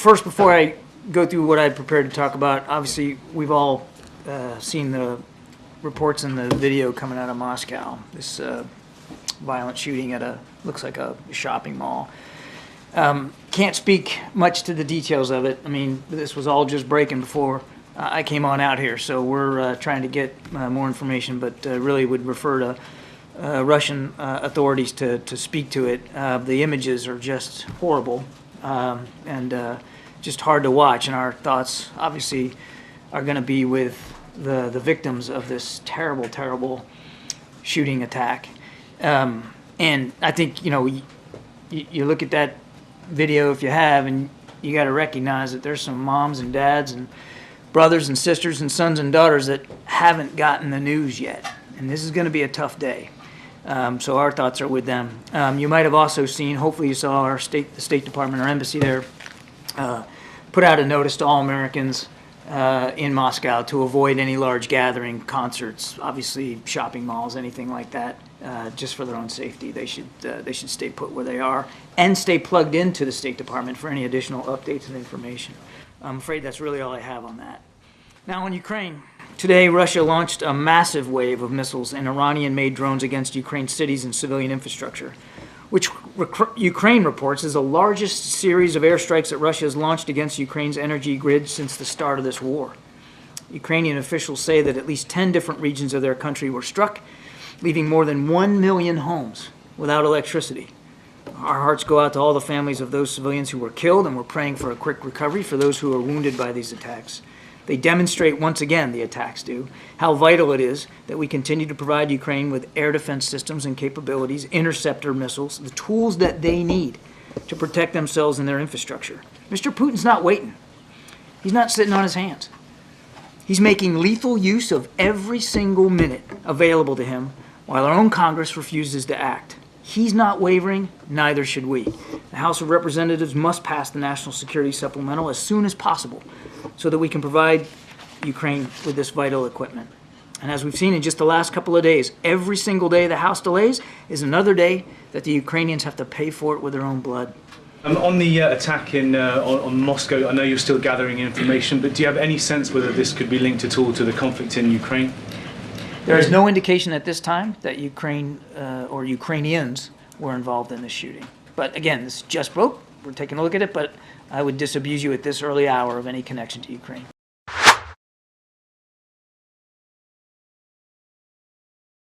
first, before I go through what I prepared to talk about, obviously we've all seen the reports in the video coming out of Moscow. This violent shooting at looks like a shopping mall. Can't speak much to the details of it. I mean, this was all just breaking before I came on out here, so we're trying to get more information, but really would refer to Russian authorities to speak to it. The images are just horrible and just hard to watch, and our thoughts obviously are going to be with the victims of this terrible, terrible shooting attack. And I think, you know, you look at that video if you have, and you got to recognize that there's some moms and dads and brothers and sisters and sons and daughters that haven't gotten the news yet. And this is going to be a tough day. So our thoughts are with them. You might have also seen, hopefully you saw the State Department, our embassy there, put out a notice to all Americans in Moscow to avoid any large gathering, concerts, obviously shopping malls, anything like that, just for their own safety. They should stay put where they are and stay plugged into the State Department for any additional updates and information. I'm afraid that's really all I have on that. Now on Ukraine. Today, Russia launched a massive wave of missiles and Iranian-made drones against Ukraine's cities and civilian infrastructure, which Ukraine reports is the largest series of airstrikes that Russia has launched against Ukraine's energy grid since the start of this war. Ukrainian officials say that at least 10 different regions of their country were struck, leaving more than 1 million homes without electricity. Our hearts go out to all the families of those civilians who were killed, and we're praying for a quick recovery for those who are wounded by these attacks. They demonstrate once again, the attacks do, how vital it is that we continue to provide Ukraine with air defense systems and capabilities, interceptor missiles, the tools that they need to protect themselves and their infrastructure. Mr. Putin's not waiting. He's not sitting on his hands. He's making lethal use of every single minute available to him while our own Congress refuses to act. He's not wavering, neither should we. The House of Representatives must pass the National Security Supplemental as soon as possible so that we can provide Ukraine with this vital equipment. And as we've seen in just the last couple of days, every single day the House delays is another day that the Ukrainians have to pay for it with their own blood. On the attack on Moscow, I know you're still gathering information, but do you have any sense whether this could be linked at all to the conflict in Ukraine? There is no indication at this time that Ukraine or Ukrainians were involved in this shooting. But again, this just broke. We're taking a look at it, but I would disabuse you at this early hour of any connection to Ukraine.